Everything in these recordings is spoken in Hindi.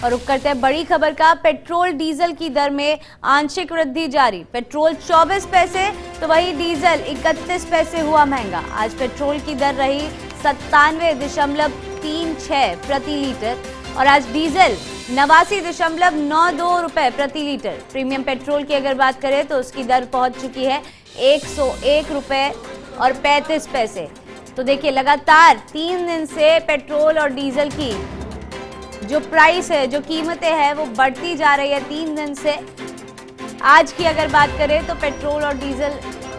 और रुक करते हैं बड़ी खबर का। पेट्रोल डीजल की दर में आंशिक वृद्धि जारी। पेट्रोल 24 पैसे तो वही डीजल 31 पैसे हुआ महंगा। आज पेट्रोल की दर रही 97.36 प्रति लीटर और आज डीजल 89.92 रुपए प्रति लीटर। प्रीमियम पेट्रोल की अगर बात करें तो उसकी दर पहुंच चुकी है 101 रुपए और 35 पैसे। तो देखिए लगातार 3 दिन से पेट्रोल और डीजल की जो प्राइस है, जो कीमतें हैं वो बढ़ती जा रही है 3 दिन से। आज की अगर बात करें तो पेट्रोल और डीजल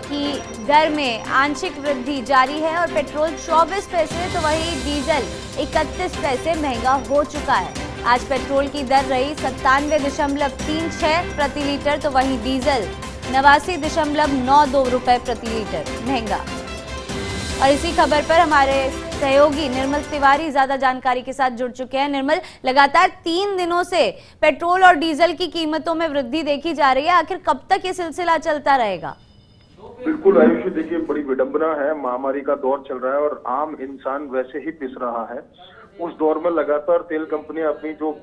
की दर में आंशिक वृद्धि जारी है और पेट्रोल 24 पैसे तो वही डीजल 31 पैसे महंगा हो चुका है। आज पेट्रोल की दर रही 97.36 प्रति लीटर तो वही डीजल 89.92 रुपए प्रति लीटर महंगा। और इसी खबर पर हमारे सहयोगी निर्मल तिवारी ज्यादा जानकारी के साथ जुड़ चुके हैं। निर्मल, लगातार 3 दिनों से पेट्रोल और डीजल की कीमतों में वृद्धि देखी जा रही है, आखिर कब तक ये सिलसिला चलता रहेगा? बिल्कुल आयुषी, देखिए बड़ी विडंबना है। महामारी का दौर चल रहा है और आम इंसान वैसे ही पिस रहा है। उस दौर में लगातार तेल कंपनियां अपनी जो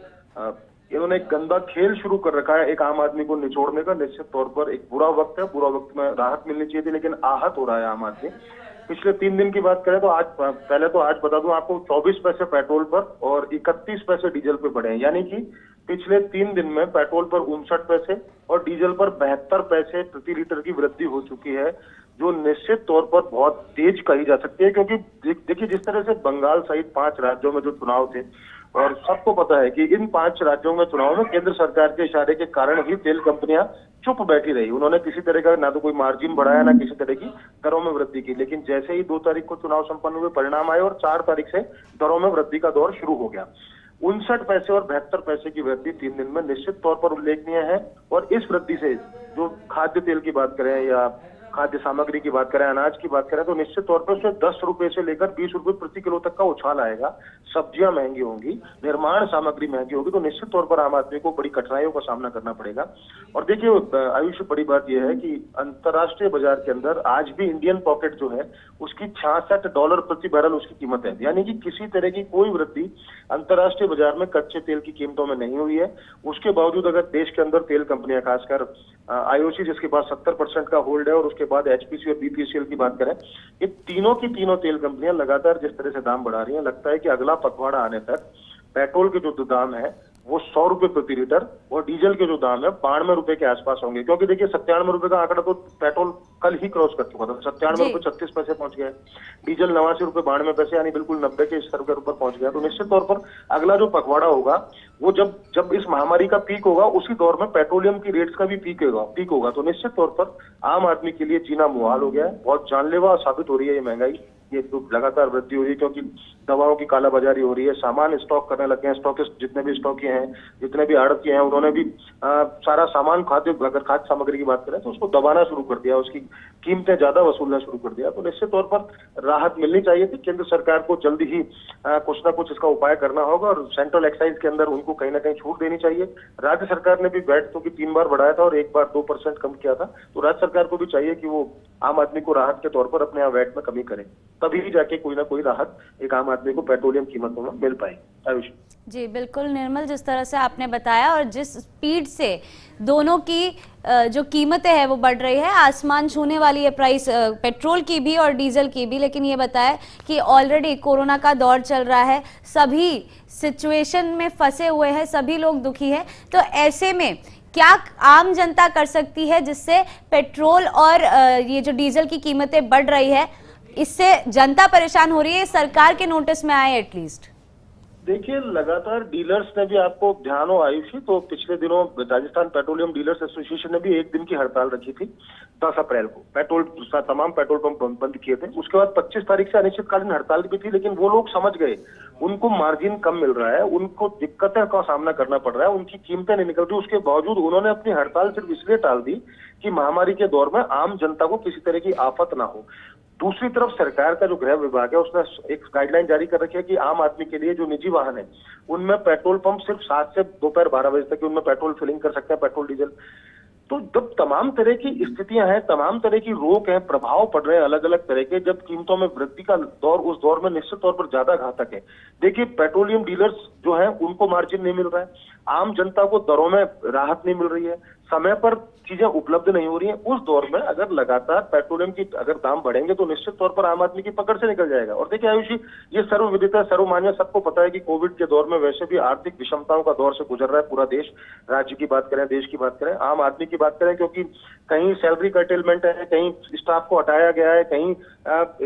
इन्होंने एक गंदा खेल शुरू कर रखा है एक आम आदमी को निचोड़ने का। निश्चित तौर पर एक बुरा वक्त है, बुरा वक्त में राहत मिलनी चाहिए थी लेकिन आहत हो रहा है आम आदमी। पिछले 3 दिन की बात करें तो आज बता दूं आपको 24 पैसे पेट्रोल पर और 31 पैसे डीजल पे बढ़े हैं। यानी कि पिछले 3 दिन में पेट्रोल पर 59 पैसे और डीजल पर 72 पैसे प्रति लीटर की वृद्धि हो चुकी है, जो निश्चित तौर पर बहुत तेज कही जा सकती है। क्योंकि देखिए जिस तरह से बंगाल सहित 5 राज्यों में जो चुनाव थे और सबको पता है कि इन 5 राज्यों में चुनाव में केंद्र सरकार के इशारे के कारण ही तेल कंपनियां चुप बैठी रही। उन्होंने किसी तरह का ना तो कोई मार्जिन बढ़ाया ना किसी तरह की दरों में वृद्धि की। लेकिन जैसे ही 2 तारीख को चुनाव संपन्न हुए, परिणाम आए और 4 तारीख से दरों में वृद्धि का दौर शुरू हो गया। 59 पैसे और 72 पैसे की वृद्धि 3 दिन में निश्चित तौर पर उल्लेखनीय है। और इस वृद्धि से जो खाद्य तेल की बात करें या खाद्य सामग्री की बात करें, अनाज की बात करें तो निश्चित तौर पर उसमें 10 रुपए से लेकर 20 रुपए प्रति किलो तक का उछाल आएगा। सब्जियां महंगी होंगी, निर्माण सामग्री महंगी होगी, तो निश्चित तौर पर आम आदमी को बड़ी कठिनाइयों का सामना करना पड़ेगा। और देखिए आयुष, बड़ी बात यह है कि अंतर्राष्ट्रीय बाजार के अंदर आज भी इंडियन पॉकेट जो है उसकी $66 प्रति बैरल उसकी कीमत है। यानी कि किसी तरह की कोई वृद्धि अंतर्राष्ट्रीय बाजार में कच्चे तेल की कीमतों में नहीं हुई है। उसके बावजूद अगर देश के अंदर तेल कंपनियां, खासकर आईओसी जिसके पास 70% का होल्ड है और उसके बाद एचपीसी और बीपीसीएल की बात करें, ये तीनों की तीनों तेल कंपनियां लगातार जिस तरह से दाम बढ़ा रही हैं, लगता है कि अगला पखवाड़ा आने तक पेट्रोल के जो दाम है वो 100 रुपए प्रति लीटर और डीजल के जो दाम है 92 रुपए के आसपास होंगे। क्योंकि देखिए 97 रुपए का आंकड़ा तो पेट्रोल कल ही क्रॉस कर चुका था, 97 रुपए 36 पैसे पहुंच गया। डीजल 89 रुपए 92 पैसे, यानी बिल्कुल 90 के स्तर के ऊपर पहुंच गया। तो निश्चित तौर पर अगला जो पखवाड़ा होगा वो जब इस महामारी का पीक होगा, उसी दौर में पेट्रोलियम की रेट्स का भी पीक होगा। तो निश्चित तौर पर आम आदमी के लिए जीना मुहाल हो गया है। बहुत जानलेवा साबित हो रही है ये महंगाई, ये तो लगातार वृद्धि हो रही है क्योंकि दवाओं की कालाबाजारी हो रही है, सामान स्टॉक करने लगे हैं। स्टॉकिस्ट जितने भी स्टॉकी हैं, जितने भी आड़ती हैं, उन्होंने भी सारा सामान खाद्य सामग्री की बात करें तो उसको दबाना शुरू कर दिया, उसकी कीमतें ज्यादा वसूलना शुरू कर दिया। तो निश्चित तौर पर राहत मिलनी चाहिए थी। केंद्र सरकार को जल्दी ही कुछ ना कुछ इसका उपाय करना होगा और सेंट्रल एक्साइज के अंदर उनको कहीं ना कहीं छूट देनी चाहिए। राज्य सरकार ने भी वैट तो 3 बार बढ़ाया था और 1 बार 2% कम किया था। तो राज्य सरकार को भी चाहिए कि वो आम आदमी को राहत के तौर पर अपने यहाँ वैट में कमी करे, तभी जाके कोई ना कोई राहत एक आम आदमी को पेट्रोलियम कीमतों में मिल पाए। आयुष जी बिल्कुल निर्मल, जिस तरह से आपने बताया और जिस स्पीड से दोनों की जो कीमतें हैं वो बढ़ रही है, आसमान छूने वाली है प्राइस पेट्रोल की भी और डीजल की भी। लेकिन ये बताया कि ऑलरेडी कोरोना का दौर चल रहा है, सभी सिचुएशन में फंसे हुए हैं, सभी लोग दुखी हैं। तो ऐसे में क्या आम जनता कर सकती है जिससे पेट्रोल और ये जो डीजल की कीमतें बढ़ रही है इससे जनता परेशान हो रही है, सरकार के नोटिस में आए एटलीस्ट? देखिए लगातार डीलर्स ने भी, आपको ध्यान हो आयुषी, तो पिछले दिनों राजस्थान पेट्रोलियम डीलर्स एसोसिएशन ने भी 1 दिन की हड़ताल रखी थी 10 अप्रैल को। तमाम पेट्रोल पंप बंद किए थे। उसके बाद 25 तारीख से अनिश्चितकालीन हड़ताल भी थी, लेकिन वो लोग समझ गए उनको मार्जिन कम मिल रहा है, उनको दिक्कतें का सामना करना पड़ रहा है, उनकी कीमतें नहीं निकल रही। उसके बावजूद उन्होंने अपनी हड़ताल सिर्फ इसलिए टाल दी कि महामारी के दौर में आम जनता को किसी तरह की आफत ना हो। दूसरी तरफ सरकार का जो गृह विभाग है उसने एक गाइडलाइन जारी कर रखी है कि आम आदमी के लिए जो निजी वाहन है उनमें पेट्रोल पंप सिर्फ 7 से दोपहर 12 बजे तक उनमें पेट्रोल फिलिंग कर सकते हैं, पेट्रोल डीजल। तो जब तमाम तरह की स्थितियां हैं, तमाम तरह की रोक है, प्रभाव पड़ रहे हैं अलग अलग तरह के, जब कीमतों में वृद्धि का दौर उस दौर में निश्चित तौर पर ज्यादा घातक है। देखिए, पेट्रोलियम डीलर्स जो हैं उनको मार्जिन नहीं मिल रहा है, आम जनता को दरों में राहत नहीं मिल रही है, समय पर चीजें उपलब्ध नहीं हो रही हैं। उस दौर में अगर लगातार पेट्रोलियम की अगर दाम बढ़ेंगे तो निश्चित तौर पर आम आदमी की पकड़ से निकल जाएगा। और देखिए आयुषी, ये सर्वविदित है, सर्वमान्य, सबको पता है कि कोविड के दौर में वैसे भी आर्थिक विषमताओं का दौर से गुजर रहा है पूरा देश। राज्य की बात करें, देश की बात करें, आम आदमी की बात करें, क्योंकि कहीं सैलरी कर्टेलमेंट है, कहीं स्टाफ को हटाया गया है, कहीं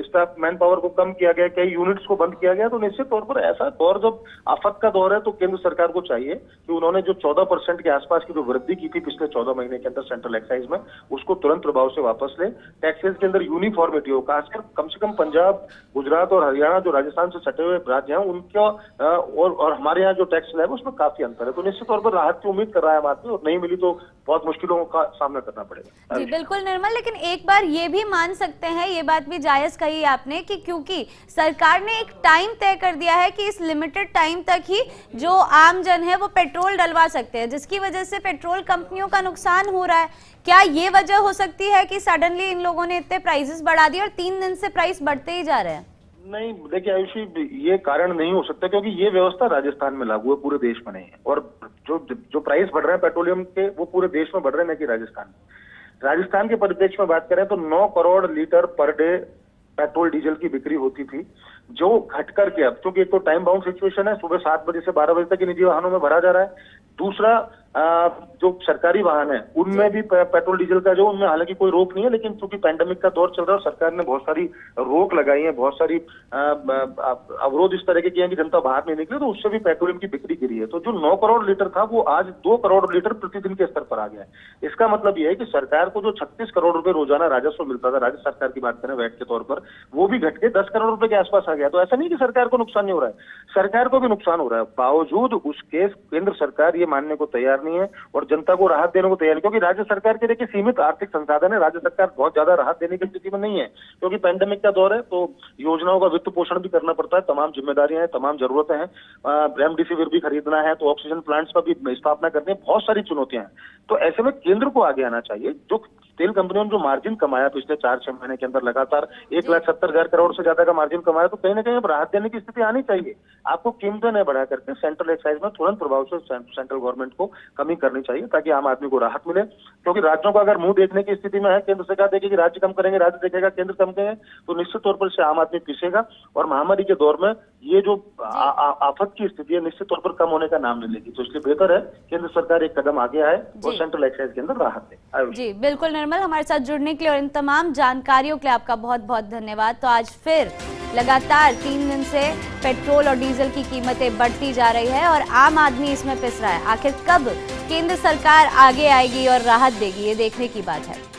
स्टाफ मैन पावर को कम किया गया, कई यूनिट्स को बंद किया गया। तो निश्चित तौर पर ऐसा दौर, जब आफत का दौर है, तो केंद्र सरकार को चाहिए कि उन्होंने जो 14% के आसपास की जो वृद्धि की थी पिछले 14 महीने के अंदर सेंट्रल एक्साइज में, उसको तुरंत प्रभाव से वापस ले। टैक्सेस के अंदर यूनिफॉर्मिटी हो, खासकर कम से कम पंजाब, गुजरात और हरियाणा जो राजस्थान से सटे हुए राज्य हैं उनका और हमारे यहाँ जो टैक्स स्लैब है उसमें काफी अंतर है। तो निश्चित तौर पर राहत की उम्मीद कर रहा है आम आदमी, और नहीं मिली तो बहुत मुश्किलों का सामना करना पड़ेगा। जी बिल्कुल निर्मल, लेकिन एक बार ये भी मान सकते हैं, ये बात भी जायज कही आपने, कि क्योंकि सरकार ने एक टाइम तय कर दिया है कि इस लिमिटेड टाइम तक ही जो आम जन है वो पेट्रोल डलवा सकते हैं, जिसकी वजह से पेट्रोल कंपनियों का नुकसान हो रहा है। क्या ये वजह हो सकती है कि सडनली इन लोगों ने इतने प्राइसेस बढ़ा दिए और 3 दिन से प्राइस बढ़ते ही जा रहे हैं? नहीं, देखिए आयुषी, ये कारण नहीं हो सकता, क्योंकि ये व्यवस्था राजस्थान में लागू है, पूरे देश में नहीं है। और जो प्राइस बढ़ रहे हैं पेट्रोलियम के, वो पूरे देश में बढ़ रहे हैं, न कि राजस्थान में। राजस्थान के परिप्रेक्ष्य में बात करें तो 9 crore litre per day petrol diesel की बिक्री होती थी, जो घटकर के अब, क्योंकि एक तो टाइम बाउंड सिचुएशन है, सुबह 7 बजे से 12 बजे तक निजी वाहनों में भरा जा रहा है। दूसरा, जो सरकारी वाहन है उनमें भी पेट्रोल डीजल का जो, उनमें हालांकि कोई रोक नहीं है, लेकिन चूंकि पैंडेमिक का दौर चल रहा है और सरकार ने बहुत सारी रोक लगाई है, बहुत सारी अवरोध इस तरह के किए हैं कि जनता बाहर नहीं निकले, तो उससे भी पेट्रोलियम की बिक्री गिरी है। तो जो 9 करोड़ लीटर था वो आज 2 करोड़ लीटर प्रतिदिन के स्तर पर आ गया है। इसका मतलब यह है कि सरकार को जो 36 करोड़ रुपए रोजाना राजस्व मिलता था, राज्य सरकार की बात करें वैट के तौर पर, वो भी घट के 10 करोड़ रुपए के आसपास आ गया। तो ऐसा नहीं कि सरकार को नुकसान नहीं हो रहा है, सरकार को भी नुकसान हो रहा है। बावजूद उसके केंद्र सरकार ये मानने को तैयार नहीं है और जनता को राहत देने को तैयार नहीं, क्योंकि राज्य सरकार के देखिए सीमित आर्थिक संसाधन है, राज्य सरकार बहुत ज्यादा राहत देने की स्थिति में नहीं है, क्योंकि पैंडेमिक का दौर है, तो योजनाओं का वित्त पोषण भी करना पड़ता है, तमाम जिम्मेदारियां हैं, तमाम जरूरतें हैं, रेमडेसिविर भी खरीदना है, तो ऑक्सीजन प्लांट्स का भी स्थापना करनी है, बहुत सारी चुनौतियां हैं। तो ऐसे में केंद्र को आगे आना चाहिए। जो तेल कंपनियों ने जो मार्जिन कमाया पिछले 4-6 महीने के अंदर लगातार 1,70,000 करोड़ से ज्यादा का मार्जिन कमाया, तो कहीं ना कहीं अब राहत देने की स्थिति आनी चाहिए। आपको कीमतें न बढ़ा करके सेंट्रल एक्साइज में तुरंत प्रभाव से सेंट्रल गवर्नमेंट को कमी करनी चाहिए, ताकि आम आदमी को राहत मिले। क्योंकि राज्यों का अगर मुंह देखने की स्थिति में है, केंद्र सरकार देखेगी राज्य कम करेंगे, राज्य देखेगा केंद्र कम करेंगे, तो निश्चित तौर पर से आम आदमी पिसेगा और महामारी के दौर में ये जो आफत की स्थिति है निश्चित तौर पर कम होने का नाम नहीं लेगी। तो इसलिए बेहतर है केंद्र सरकार एक कदम आगे आए और सेंट्रल एक्साइज के अंदर राहत दे। जी बिल्कुल निर्मल, हमारे साथ जुड़ने के लिए और इन तमाम जानकारियों के लिए आपका बहुत बहुत धन्यवाद। तो आज फिर लगातार 3 दिन से पेट्रोल और डीजल की कीमतें बढ़ती जा रही है और आम आदमी इसमें पिस रहा है। आखिर कब केंद्र सरकार आगे आएगी और राहत देगी, ये देखने की बात है।